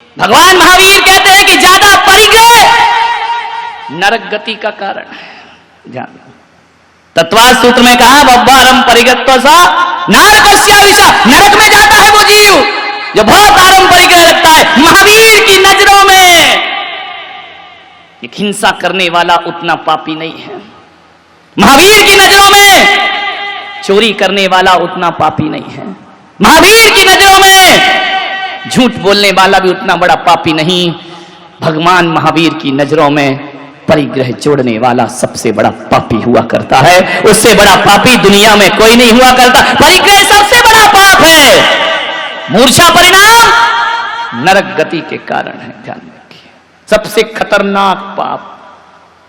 भगवान महावीर कहते हैं कि ज्यादा परिग्रह नरक गति का कारण है। ध्यान, तत्वाद सूत्र में कहा बब्बारम परिगत्व सा नारकस्या विषा, नरक में जाता है वो जीव जो बहुत आरंभ परिग्रह रखता है। महावीर की नजरों में एक हिंसा करने वाला उतना पापी नहीं है। महावीर की नजरों में चोरी करने वाला उतना पापी नहीं है। महावीर की नजरों में झूठ बोलने वाला भी उतना बड़ा पापी नहीं। भगवान महावीर की नजरों में परिग्रह जोड़ने वाला सबसे बड़ा पापी हुआ करता है। उससे बड़ा पापी दुनिया में कोई नहीं हुआ करता। परिग्रह सबसे बड़ा पाप है। मूर्छा परिणाम नरक गति के कारण है। ध्यान रखिए, सबसे खतरनाक पाप।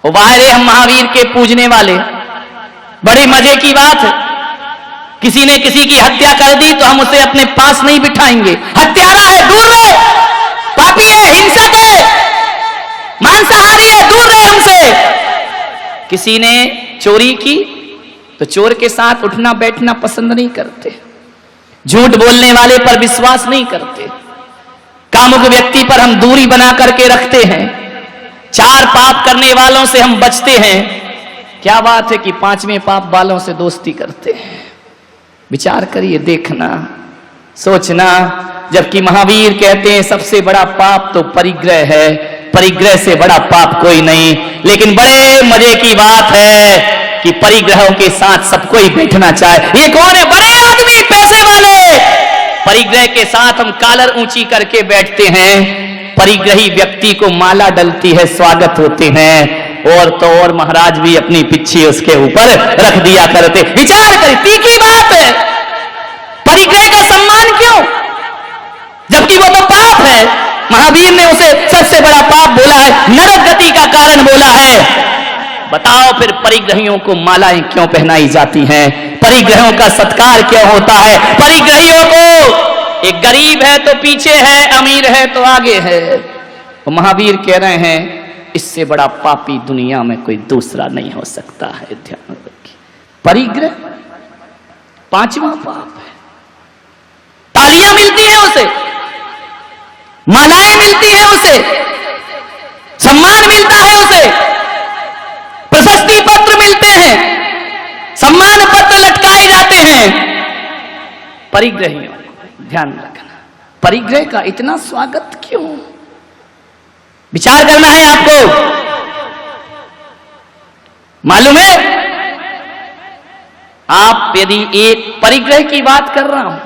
वायरे हम महावीर के पूजने वाले, बड़े मजे की बात है, किसी ने किसी की हत्या कर दी तो हम उसे अपने पास नहीं बिठाएंगे। हत्यारा है, दूर रहे, पापी है, हिंसक है, मांसाहारी है, दूर रहे हमसे। किसी ने चोरी की तो चोर के साथ उठना बैठना पसंद नहीं करते। झूठ बोलने वाले पर विश्वास नहीं करते। कामुक व्यक्ति पर हम दूरी बना करके रखते हैं। चार पाप करने वालों से हम बचते हैं। क्या बात है कि पांचवें पाप वालों से दोस्ती करते हैं। विचार करिए, देखना, सोचना। जबकि महावीर कहते हैं सबसे बड़ा पाप तो परिग्रह है, परिग्रह से बड़ा पाप कोई नहीं। लेकिन बड़े मजे की बात है कि परिग्रहों के साथ सबको ही बैठना चाहे। ये कौन है? बड़े आदमी, पैसे वाले। परिग्रह के साथ हम कालर ऊंची करके बैठते हैं। परिग्रही व्यक्ति को माला डलती है, स्वागत होते हैं। और तो और महाराज भी अपनी पिच्छी उसके ऊपर रख दिया करते। विचार करें, तीखी बात है। परिग्रह का सम्मान क्यों, जबकि वो तो पाप है। महावीर ने उसे सबसे बड़ा पाप बोला है, नरक गति का कारण बोला है। बताओ फिर परिग्रहियों को मालाएं क्यों पहनाई जाती हैं? परिग्रहों का सत्कार क्यों होता है? परिग्रहियों को, एक गरीब है तो पीछे है, अमीर है तो आगे है। तो महावीर कह रहे हैं इससे बड़ा पापी दुनिया में कोई दूसरा नहीं हो सकता है। ध्यान रखिए, परिग्रह पांचवा पाप है। तालियां मिलती है उसे, मालाएं मिलती है उसे, सम्मान मिलता है उसे, प्रशस्ति पत्र मिलते हैं, सम्मान पत्र लटकाए जाते हैं। परिग्रहियों को ध्यान रखना, परिग्रह का इतना स्वागत क्यों? विचार करना है आपको। मालूम है, आप यदि एक परिग्रह की बात कर रहा हूं,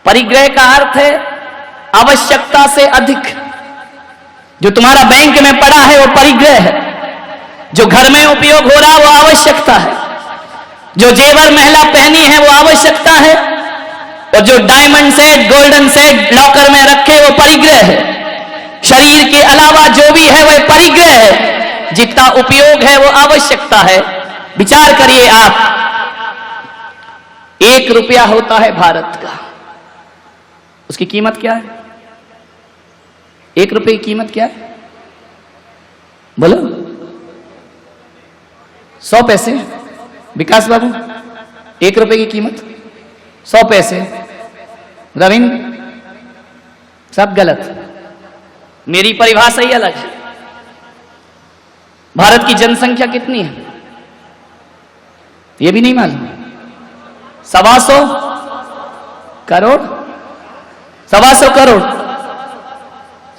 परिग्रह का अर्थ है आवश्यकता से अधिक। जो तुम्हारा बैंक में पड़ा है वो परिग्रह है। जो घर में उपयोग हो रहा है वो आवश्यकता है। जो जेवर महिला पहनी है वो आवश्यकता है। और जो diamond set, golden set locker में रखे वो परिग्रह है। शरीर के अलावा जो भी है वह परिग्रह है। जितना उपयोग है वो आवश्यकता है। विचार करिए आप, 1 रुपया होता है भारत का, उसकी कीमत क्या है? 1 रुपये की कीमत क्या है? बोलो। 100 पैसे। विकास बाबू, 1 रुपये की कीमत 100 पैसे। रविंद्र, सब गलत। मेरी परिभाषा ही अलग है। भारत की जनसंख्या कितनी है यह भी नहीं मालूम। 125 करोड़, 125 करोड़।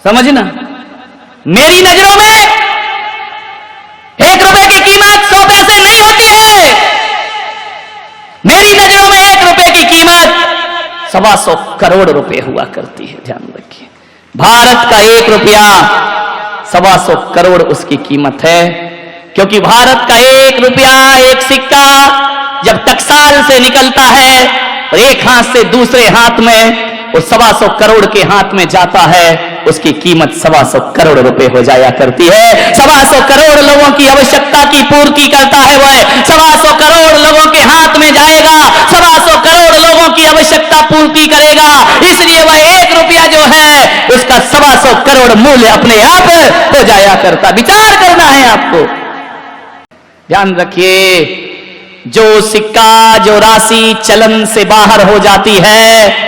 समझना, मेरी नजरों में 1 रुपए की कीमत 100 पैसे नहीं होती है। मेरी नजरों में 1 रुपए की कीमत 125 करोड़ रुपए हुआ करती है। ध्यान रखिए, भारत का 1 रुपया 125 करोड़ उसकी कीमत है। क्योंकि भारत का 1 रुपया, एक सिक्का जब टकसाल से निकलता है और एक हाथ से दूसरे हाथ में वो 125 करोड़ के हाथ में जाता है, उसकी कीमत 125 करोड़ रुपए हो जाया करती है। 125 करोड़ लोगों की आवश्यकता की पूर्ति करता है वह। 125 करोड़ लोगों के हाथ में जाएगा, 125 करोड़ लोगों की आवश्यकता पूर्ति करेगा। इसलिए वह 1 रुपया जो है उसका 125 करोड़ मूल्य अपने आप हो जाया करता। विचार करना है आपको। ध्यान रखिए, जो सिक्का, जो राशि चलन से बाहर हो जाती है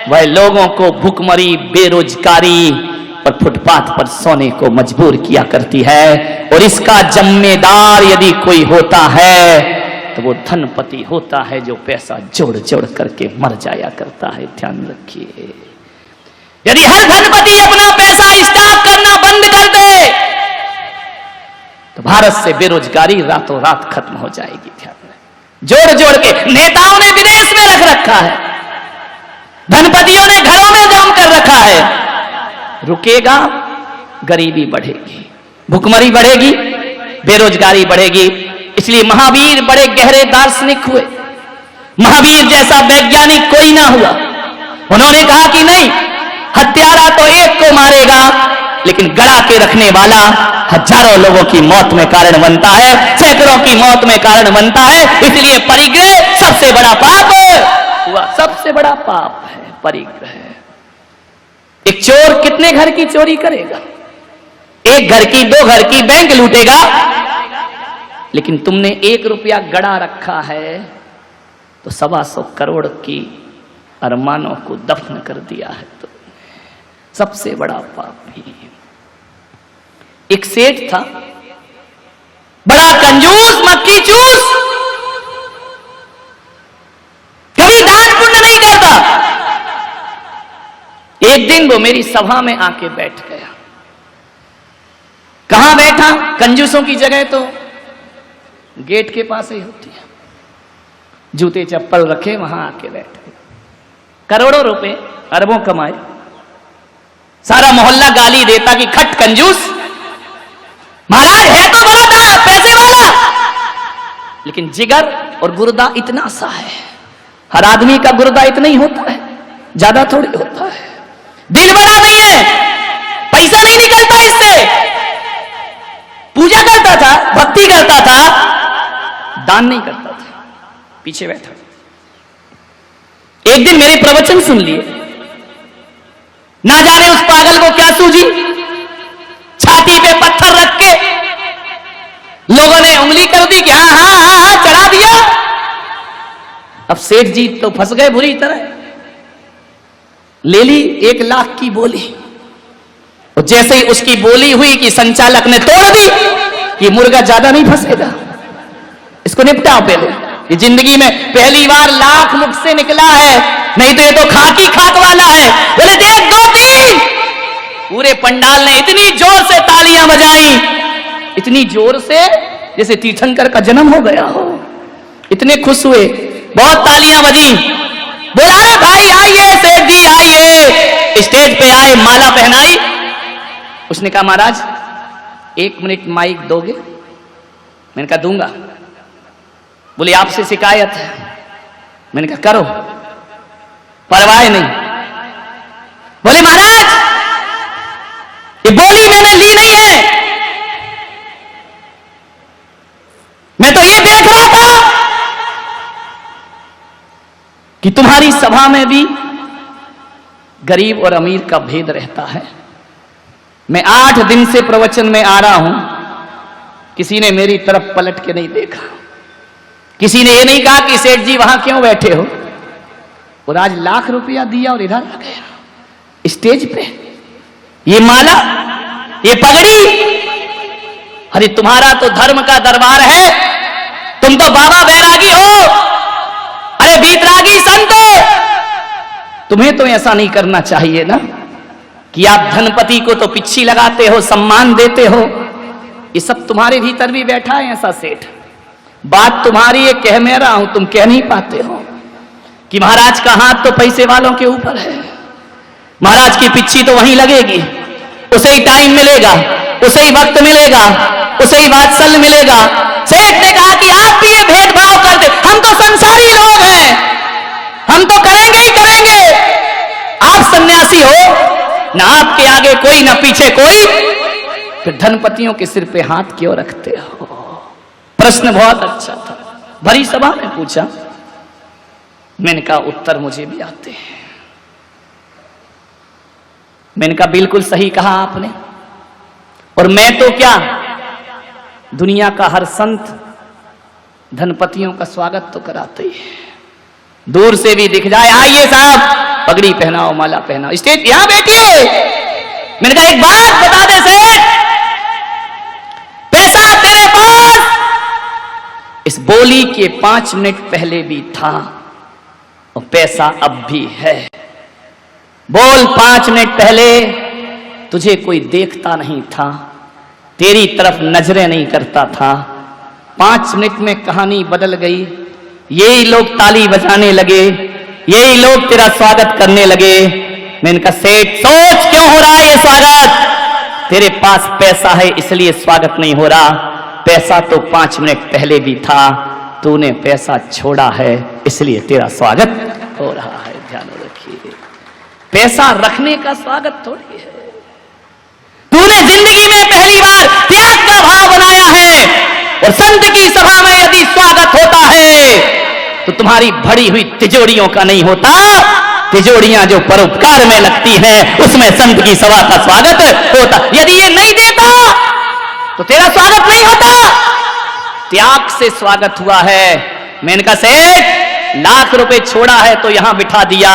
वह लोगों को भुखमरी, बेरोजगारी, और फुटपाथ पर सोने को मजबूर किया करती है। और इसका जिम्मेदार यदि कोई होता है तो वो धनपति होता है जो पैसा जोड़ जोड़ करके मर जाया करता है। ध्यान रखिए, यदि हर धनपति अपना पैसा स्टॉक करना बंद कर दे तो भारत से बेरोजगारी रातों रात खत्म हो जाएगी। ध्यान रखें, जोड़ जोड़ के नेताओं ने विदेश में रख रखा है, धनपतियों ने घरों में जम कर रखा है। रुकेगा, गरीबी बढ़ेगी, भुखमरी बढ़ेगी, बेरोजगारी बढ़ेगी। इसलिए महावीर बड़े गहरे दार्शनिक हुए। महावीर जैसा वैज्ञानिक कोई ना हुआ। उन्होंने कहा कि नहीं, हत्यारा तो एक को मारेगा, लेकिन गड़ा के रखने वाला हजारों लोगों की मौत में कारण बनता है, सैकड़ों की मौत में कारण बनता है। इसलिए परिग्रह सबसे बड़ा पाप हुआ, सबसे बड़ा पाप है परिग्रह। एक चोर कितने घर की चोरी करेगा? एक घर की, दो घर की, बैंक लूटेगा, लेकिन तुमने 1 रुपया गड़ा रखा है तो 125 करोड़ की अरमानों को दफन कर दिया है। तो सबसे बड़ा पाप ही। एक सेठ था, बड़ा कंजूस, मक्खी चूस, कभी दान पुण्य नहीं करता। एक दिन वो मेरी सभा में आके बैठ गया। कहां बैठा? कंजूसों की जगह तो गेट के पास ही होती है, जूते चप्पल रखे वहां आके बैठ गए। करोड़ों रुपए, अरबों कमाए, सारा मोहल्ला गाली देता कि खट कंजूस, महाराज है तो बड़ा पैसे वाला, लेकिन जिगर और गुर्दा इतना सा है। हर आदमी का गुर्दा इतना ही होता है, ज्यादा थोड़ी होता है। दिल बड़ा नहीं है, पैसा नहीं निकलता इससे। पूजा करता था, भक्ति करता था, दान नहीं करता था, पीछे बैठा। एक दिन मेरे प्रवचन सुन लिए, ना जाने उस पागल को क्या सूझी, छाती पे पत्थर रख के लोगों ने उंगली कर दी कि हाँ हाँ हाँ हाँ चढ़ा दिया। अब सेठ जी तो फंस गए बुरी तरह। ले ली 1 लाख की बोली, और जैसे ही उसकी बोली हुई कि संचालक ने तोड़ दी, ये मुर्गा ज्यादा नहीं फंसेगा, इसको निपटाओ पहले। ये जिंदगी में पहली बार लाख मुख से निकला है, नहीं तो ये तो खाकी खाक वाला है। बोले 1 2 3। पूरे पंडाल ने इतनी जोर से तालियां बजाई, इतनी जोर से जैसे तीर्थंकर का जन्म हो गया हो। इतने खुश हुए, बहुत तालियां बजी। बोला अरे भाई आइए, सेठ जी आइए। स्टेज पे आए, माला पहनाई। उसने कहा महाराज 1 मिनट माइक दोगे? मैंने कहा दूंगा। बोले आपसे शिकायत है। मैंने कहा करो, परवाह नहीं। बोले महाराज ये बोली मैंने ली नहीं है, मैं तो ये देख रहा था कि तुम्हारी सभा में भी गरीब और अमीर का भेद रहता है। मैं 8 दिन से प्रवचन में आ रहा हूं, किसी ने मेरी तरफ पलट के नहीं देखा। किसी ने ये नहीं कहा कि सेठ जी वहां क्यों बैठे हो। और आज लाख रुपया दिया और इधर आ गया स्टेज पे। ये माला, ये पगड़ी, अरे तुम्हारा तो धर्म का दरबार है, तुम तो बाबा बैरागी हो, अरे बीतरागी संत हो। तुम्हें तो ऐसा नहीं करना चाहिए ना कि आप धनपति को तो पिच्छी लगाते हो, सम्मान देते हो। ये सब तुम्हारे भीतर भी बैठा है ऐसा सेठ। बात तुम्हारी है, कह मैं रहा हूं, तुम कह नहीं पाते हो कि महाराज का हाथ तो पैसे वालों के ऊपर है, महाराज की पिच्छी तो वहीं लगेगी, उसे ही टाइम मिलेगा, उसे ही वक्त मिलेगा, उसे ही वात्सल्य मिलेगा। सेठ ने कहा कि आप भी ये भेदभाव करते, हम तो संसारी लोग हैं, हम तो करेंगे ही करेंगे। आप सन्यासी हो, ना आपके आगे कोई ना पीछे कोई, फिर धनपतियों के सिर पे हाथ क्यों रखते हो? प्रश्न बहुत अच्छा था, भरी सभा में पूछा। मैंने कहा उत्तर मुझे भी आते हैं। मैंने कहा बिल्कुल सही कहा आपने। और मैं तो क्या, दुनिया का हर संत धनपतियों का स्वागत तो कराते ही है। दूर से भी दिख जाए, आइए साहब, पगड़ी पहनाओ, माला पहनाओ, स्टेज यहां बैठिए, मैंने कहा एक बात बता दे सेठ, पैसा तेरे पास इस बोली के 5 मिनट पहले भी था और पैसा अब भी है। बोल 5 मिनट पहले तुझे कोई देखता नहीं था, तेरी तरफ नजरें नहीं करता था, 5 मिनट में कहानी बदल गई। यही लोग ताली बजाने लगे, यही लोग तेरा स्वागत करने लगे। मैंने कहा सेठ सोच क्यों हो रहा है ये स्वागत? तेरे पास पैसा है इसलिए स्वागत नहीं हो रहा, पैसा तो 5 मिनट पहले भी था, तूने पैसा छोड़ा है इसलिए तेरा स्वागत हो रहा है। ध्यान रखिए, पैसा रखने का स्वागत थोड़ी है। तूने जिंदगी में पहली बार त्याग का भाव बनाया है और संत की सभा में यदि स्वागत होता है तो तुम्हारी भरी हुई तिजोरियों का नहीं होता, तिजोरियां जो परोपकार में लगती हैं उसमें संत की सभा का स्वागत होता। यदि ये नहीं देता तो तेरा स्वागत नहीं होता, त्याग से स्वागत हुआ है। मैंने कहा सेठ लाख रुपए छोड़ा है तो यहां बिठा दिया,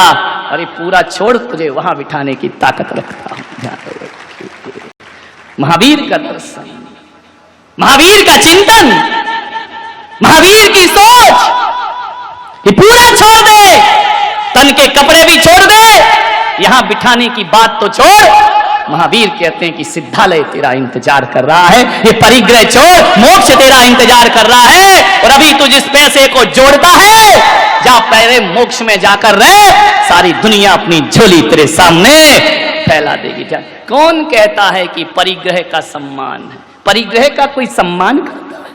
अरे पूरा छोड़ तुझे वहां बिठाने की ताकत रखता हूं। महावीर का दर्शन, महावीर का चिंतन, महावीर की सोच, ये पूरा छोड़ दे, तन के कपड़े भी छोड़ दे, यहां बिठाने की बात तो छोड़। महावीर कहते हैं कि सिद्धालय तेरा इंतजार कर रहा है, ये परिग्रह छोड़, मोक्ष तेरा इंतजार कर रहा है। और अभी तू जिस पैसे को जोड़ता है, जा पहले मोक्ष में जाकर रहे, सारी दुनिया अपनी झोली तेरे सामने फैला देगी। कौन कहता है कि परिग्रह का सम्मान है? परिग्रह का कोई सम्मान करता है?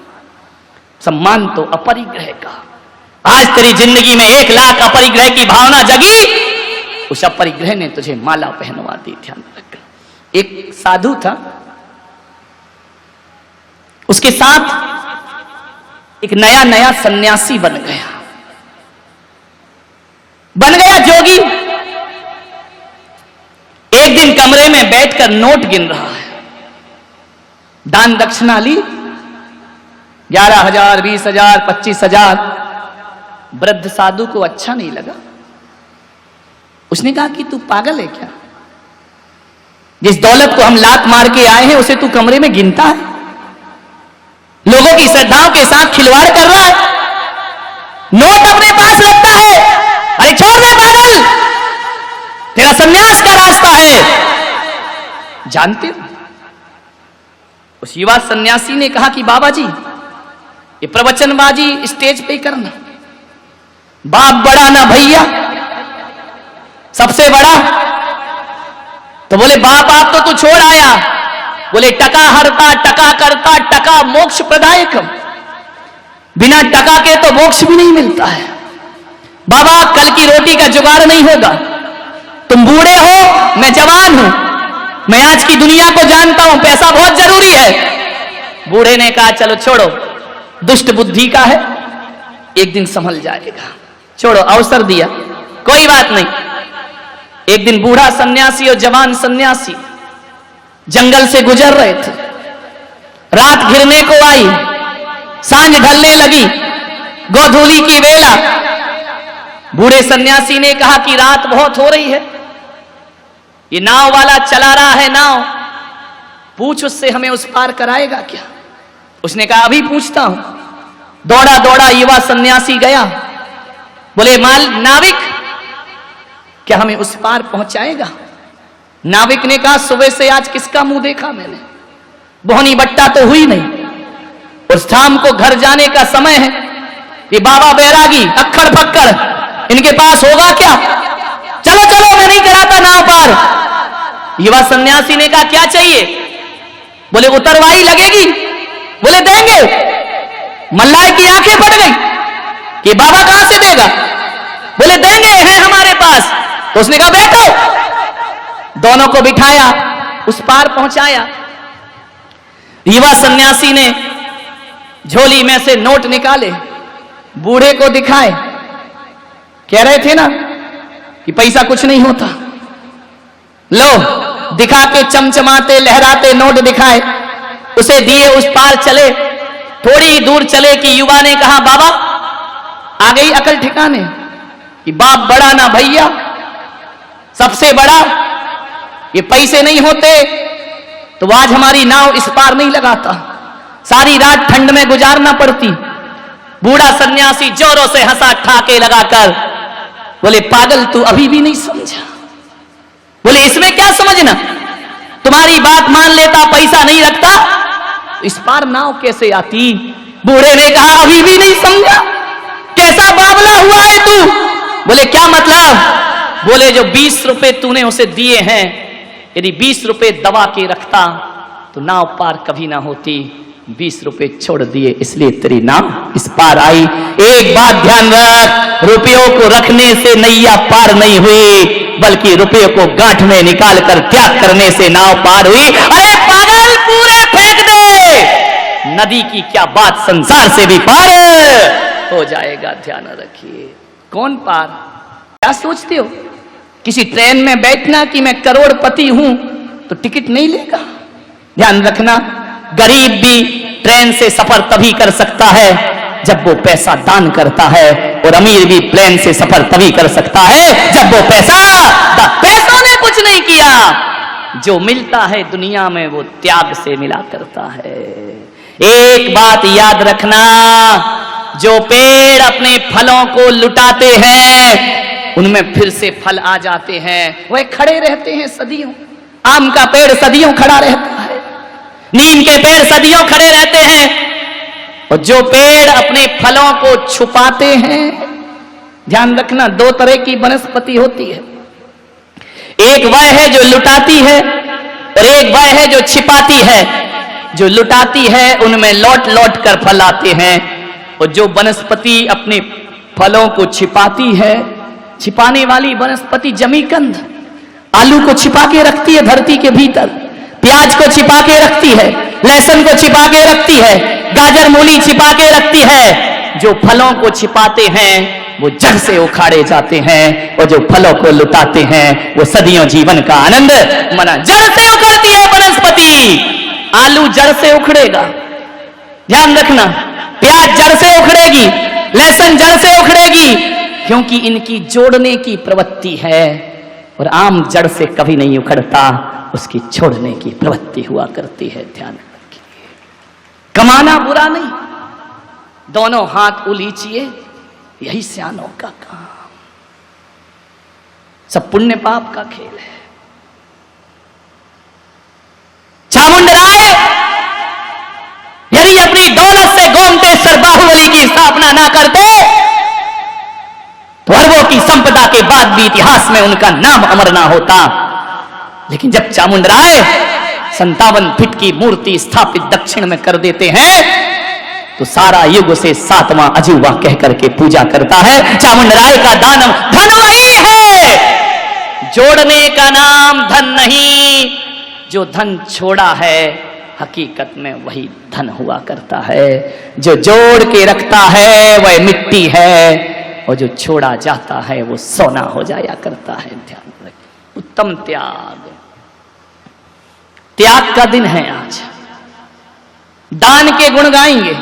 सम्मान तो अपरिग्रह का। आज तेरी जिंदगी में 1 लाख अपरिग्रह की भावना जगी, उस अपरिग्रह ने तुझे माला पहनवा दी। ध्यान रखना। एक साधु था, उसके साथ एक नया नया सन्यासी बन गया जोगी। एक दिन कमरे में बैठकर नोट गिन रहा है, दान दक्षिणा ली 11,000, 20,000, 25,000। वृद्ध साधु को अच्छा नहीं लगा, उसने कहा कि तू पागल है क्या? जिस दौलत को हम लात मार के आए हैं उसे तू कमरे में गिनता है, लोगों की श्रद्धाओं के साथ खिलवाड़ कर रहा है, नोट अपने पास रखता है। अरे छोड़ दे पागल, तेरा सन्यास का रास्ता है। जानते हो, उस युवा सन्यासी ने कहा कि बाबा जी ये प्रवचनबाजी स्टेज पे ही करना, बाप बड़ा ना भैया सबसे बड़ा। तो बोले बाप आप तो तू छोड़ आया, बोले टका हरता टका करता टका मोक्ष प्रदायकम, बिना टका के तो मोक्ष भी नहीं मिलता है। बाबा कल की रोटी का जुगाड़ नहीं होगा, तुम बूढ़े हो मैं जवान हूं, मैं आज की दुनिया को जानता हूं, पैसा बहुत जरूरी है। बूढ़े ने कहा चलो छोड़ो, दुष्ट बुद्धि का है, एक दिन संभल जाएगा, छोड़ो, अवसर दिया, कोई बात नहीं। एक दिन बूढ़ा सन्यासी और जवान सन्यासी जंगल से गुजर रहे थे, रात घिरने को आई, सांझ ढलने लगी, गोधूली की वेला। बूढ़े सन्यासी ने कहा कि रात बहुत हो रही है, ये नाव वाला चला रहा है नाव, पूछ उससे हमें उस पार कराएगा क्या? उसने कहा अभी पूछता हूं। दौड़ा दौड़ा युवा सन्यासी गया, बोले नाविक क्या हमें उस पार पहुंचाएगा? नाविक ने कहा सुबह से आज किसका मुंह देखा मैंने, बोहनी बट्टा तो हुई नहीं, और शाम को घर जाने का समय है, ये बाबा बैरागी अक्खड़ फक्कड़ इनके पास होगा क्या? चलो चलो मैं नहीं कराता नाव पार। युवा सन्यासी ने कहा क्या चाहिए? बोले उतरवाई लगेगी। बोले देंगे। मल्लाह की आंखें फट गई कि बाबा कहां से देगा? बोले देंगे, है हमारे पास। तो उसने कहा बैठो, दोनों को बिठाया, उस पार पहुंचाया। युवा सन्यासी ने झोली में से नोट निकाले, बूढ़े को दिखाए, कह रहे थे ना कि पैसा कुछ नहीं होता, लो दिखा के चमचमाते लहराते नोट दिखाए, उसे दिए, उस पार चले। थोड़ी ही दूर चले कि युवा ने कहा बाबा आ गई अकल ठिकाने कि बाप बड़ा ना भैया सबसे बड़ा, ये पैसे नहीं होते तो आज हमारी नाव इस पार नहीं लगाता, सारी रात ठंड में गुजारना पड़ती। बूढ़ा सन्यासी जोरों से हंसा ठाके लगाकर, बोले पागल तू अभी भी नहीं समझा? बोले इसमें क्या समझना, तुम्हारी बात मान लेता, पैसा नहीं रखता, इस पार नाव कैसे आती? बूढ़े ने कहा अभी भी नहीं समझा, कैसा बावला हुआ है तू? बोले क्या मतलब? बोले जो 20 रुपए तूने उसे दिए हैं, यदि 20 रुपए दबा के रखता तो नाव पार कभी ना होती, 20 रुपए छोड़ दिए इसलिए तेरी नाव इस पार आई। एक बात ध्यान रख, रुपयों को रखने से नैया पार नहीं हुई, बल्कि रुपयों को गांठ में निकाल कर त्याग करने से नाव पार हुई। अरे पागल, पूरे फेंक दे, नदी की क्या बात, संसार से भी पार हो जाएगा। ध्यान रखिए। कौन पार? क्या सोचते हो किसी ट्रेन में बैठना कि मैं करोड़पति हूं तो टिकट नहीं लेगा? ध्यान रखना, गरीब भी ट्रेन से सफर तभी कर सकता है जब वो पैसा दान करता है, और अमीर भी प्लेन से सफर तभी कर सकता है जब वो पैसों ने कुछ नहीं किया। जो मिलता है दुनिया में वो त्याग से मिला करता है। एक बात याद रखना, जो पेड़ अपने फलों को लुटाते हैं उनमें फिर से फल आ जाते हैं, वह खड़े रहते हैं सदियों। आम का पेड़ सदियों खड़ा रहता है, नीम के पेड़ सदियों खड़े रहते हैं, और जो पेड़ अपने फलों को छुपाते हैं, ध्यान रखना, दो तरह की वनस्पति होती है, एक वह है जो लुटाती है और एक वह है जो छिपाती है। जो लुटाती है उनमें लौट लौट कर फल आते हैं, और जो वनस्पति अपने फलों को छिपाती है, छिपाने वाली वनस्पति जमीकंद आलू को छिपा के रखती है धरती के भीतर, प्याज को छिपा के रखती है, लहसुन को छिपा के रखती है, गाजर मूली छिपा के रखती है। जो फलों को छिपाते हैं वो जड़ से उखाड़े जाते हैं, और जो फलों को लुटाते हैं वो सदियों जीवन का आनंद मना। जड़ से उखड़ती है वनस्पति, आलू जड़ से उखड़ेगा, ध्यान रखना, प्याज जड़ से उखड़ेगी, लहसुन जड़ से उखड़ेगी, क्योंकि इनकी जोड़ने की प्रवृत्ति है, और आम जड़ से कभी नहीं उखड़ता, उसकी छोड़ने की प्रवृत्ति हुआ करती है। ध्यान रखिए। कमाना बुरा नहीं, दोनों हाथ उलीचिए, यही सियानों का काम। सब पुण्य पाप का खेल है। चामुंड राय यदि अपनी दौलत से गोमतेश्वर बाहुबली की स्थापना ना करते तो अरबों की संपदा के बाद भी इतिहास में उनका नाम अमर ना होता। लेकिन जब चामुंड राय 57 फीट की मूर्ति स्थापित दक्षिण में कर देते हैं तो सारा युग से 7वां अजूबा कह करके पूजा करता है। चामुंड राय का दान धन वही है, जोड़ने का नाम धन नहीं, जो धन छोड़ा है हकीकत में वही धन हुआ करता है। जो जोड़ के रखता है वह मिट्टी है, और जो छोड़ा जाता है वो सोना हो जाया करता है। ध्यान रखें। उत्तम त्याग, त्याग का दिन है आज। दान के गुण गाएंगे।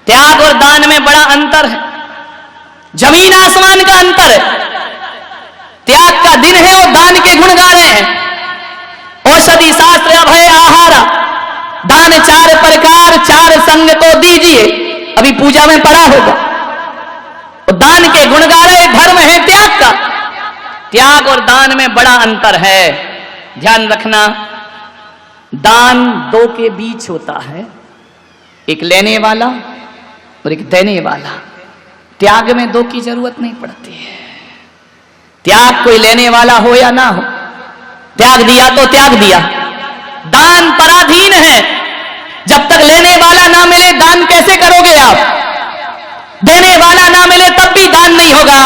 त्याग और दान में बड़ा अंतर है, जमीन आसमान का अंतर है। त्याग का दिन है और दान के गुण गा रहे हैं। औषधि शास्त्र अभय आहारा, दान 4 प्रकार 4 संग को दीजिए, अभी पूजा में पढ़ा होगा। और दान के गुण गा रहे, धर्म है त्याग का। त्याग और दान में बड़ा अंतर है, ध्यान रखना। दान 2 के बीच होता है, एक लेने वाला और एक देने वाला। त्याग में 2 की जरूरत नहीं पड़ती है। त्याग कोई लेने वाला हो या ना हो, त्याग दिया तो त्याग दिया। दान पराधीन है, जब तक लेने वाला ना मिले दान कैसे करोगे आप? देने वाला ना मिले तब भी दान नहीं होगा।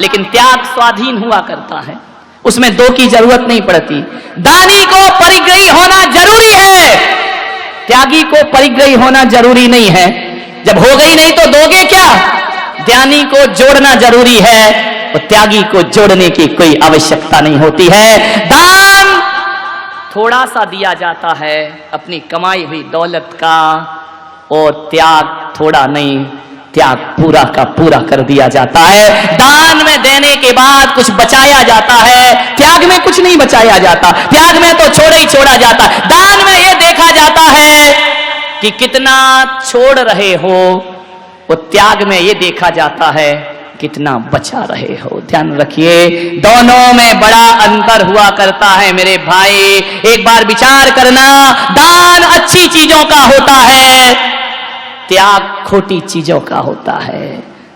लेकिन त्याग स्वाधीन हुआ करता है, उसमें 2 की जरूरत नहीं पड़ती। दानी को परिग्रही होना जरूरी है, त्यागी को परिग्रही होना जरूरी नहीं है। जब हो गई नहीं तो दोगे क्या? ज्ञानी को जोड़ना जरूरी है और त्यागी को जोड़ने की कोई आवश्यकता नहीं होती है। दान थोड़ा सा दिया जाता है अपनी कमाई हुई दौलत का, और त्याग थोड़ा नहीं, त्याग पूरा का पूरा कर दिया जाता है। दान में देने के बाद कुछ बचाया जाता है, त्याग में कुछ नहीं बचाया जाता। त्याग में तो छोड़ा ही छोड़ा जाता, दान में यह देखा जाता है कि कितना छोड़ रहे हो, वो त्याग में यह देखा जाता है कितना बचा रहे हो। ध्यान रखिए, दोनों में बड़ा अंतर हुआ करता है मेरे भाई। एक बार विचार करना, दान अच्छी चीजों का होता है, त्याग खोटी चीजों का होता है।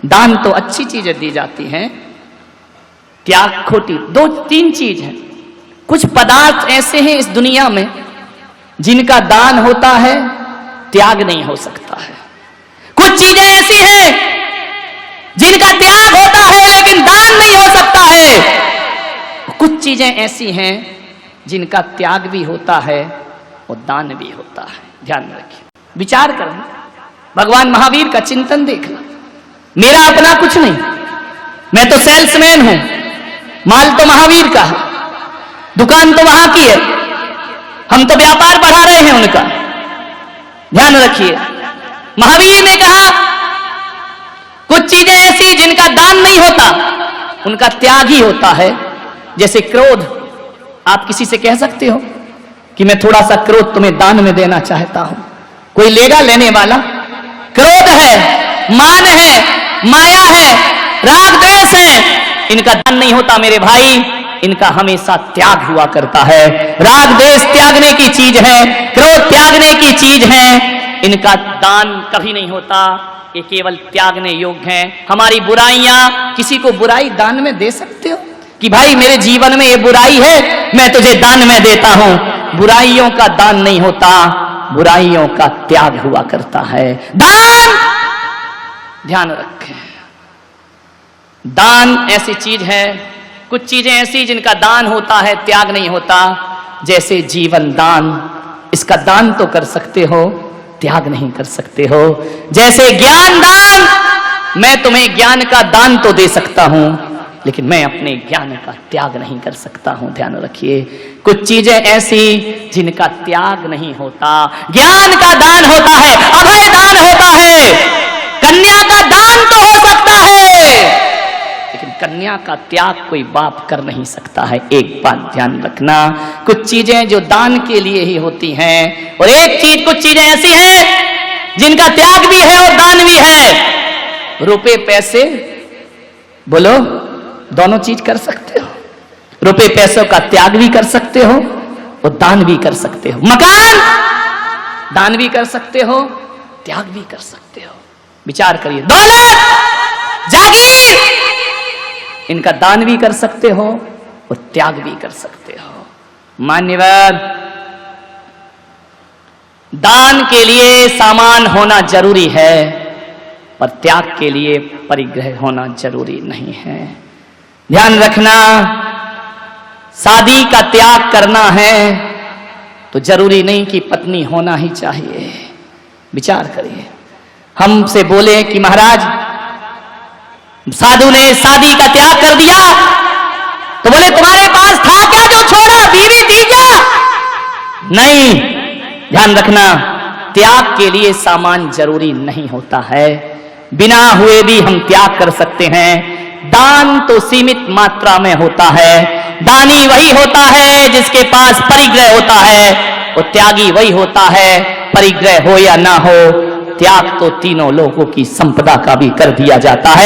दान तो अच्छी चीजें दी जाती हैं, त्याग खोटी। दो तीन चीज है। कुछ पदार्थ ऐसे हैं इस दुनिया में जिनका दान होता है, त्याग नहीं हो सकता है। कुछ चीजें ऐसी हैं जिनका त्याग होता है लेकिन दान नहीं हो सकता है। कुछ चीजें ऐसी हैं जिनका त्याग भी होता है और दान भी होता है। ध्यान रखिए, विचार करना, भगवान महावीर का चिंतन देखना। मेरा अपना कुछ नहीं, मैं तो सेल्समैन हूं, माल तो महावीर का है, दुकान तो वहां की है, हम तो व्यापार बढ़ा रहे हैं उनका। ध्यान रखिए, महावीर ने कहा कुछ चीजें ऐसी जिनका दान नहीं होता, उनका त्याग ही होता है। जैसे क्रोध, आप किसी से कह सकते हो कि मैं थोड़ा सा क्रोध तुम्हें दान में देना चाहता हूं, कोई लेगा लेने वाला? क्रोध है, मान है, माया है, राग द्वेष है, इनका दान नहीं होता मेरे भाई, इनका हमेशा त्याग हुआ करता है। राग द्वेष त्यागने की चीज है, क्रोध त्यागने की चीज है, इनका दान कभी नहीं होता, ये केवल त्यागने योग्य हैं। हमारी बुराइयां, किसी को बुराई दान में दे सकते हो कि भाई मेरे जीवन में ये बुराई है, मैं तुझे दान में देता हूं? बुराइयों का दान नहीं होता, बुराइयों का त्याग हुआ करता है। दान, ध्यान रखें, दान ऐसी चीज है, कुछ चीजें ऐसी जिनका दान होता है, त्याग नहीं होता। जैसे जीवन दान, इसका दान तो कर सकते हो, त्याग नहीं कर सकते हो। जैसे ज्ञान दान, मैं तुम्हें ज्ञान का दान तो दे सकता हूं, लेकिन मैं अपने ज्ञान का त्याग नहीं कर सकता हूं। ध्यान रखिए, कुछ चीजें ऐसी जिनका त्याग नहीं होता। ज्ञान का दान होता है, अभय दान होता है, कन्या का दान तो हो सकता है, लेकिन कन्या का त्याग कोई बाप कर नहीं सकता है। एक बात ध्यान रखना, कुछ चीजें जो दान के लिए ही होती हैं, और एक चीज, कुछ चीजें ऐसी हैं जिनका त्याग भी है और दान भी है। रुपए पैसे, बोलो, दोनों चीज कर सकते हो। रुपए पैसों का त्याग भी कर सकते हो और दान भी कर सकते हो। मकान, दान भी कर सकते हो, त्याग भी कर सकते हो। विचार करिए, दौलत, जागीर, इनका दान भी कर सकते हो और त्याग भी कर सकते हो। मान्यवर, दान के लिए सामान होना जरूरी है, पर त्याग के लिए परिग्रह होना जरूरी नहीं है। ध्यान रखना, शादी का त्याग करना है तो जरूरी नहीं कि पत्नी होना ही चाहिए। विचार करिए, हमसे बोले कि महाराज साधु ने शादी का त्याग कर दिया, तो बोले तुम्हारे पास था क्या जो छोड़ा, बीवी थी क्या? नहीं। ध्यान रखना, त्याग के लिए सामान जरूरी नहीं होता है, बिना हुए भी हम त्याग कर सकते हैं। दान तो सीमित मात्रा में होता है। दानी वही होता है जिसके पास परिग्रह होता है, और त्यागी वही होता है, परिग्रह हो या ना हो, त्याग तो तीनों लोगों की संपदा का भी कर दिया जाता है।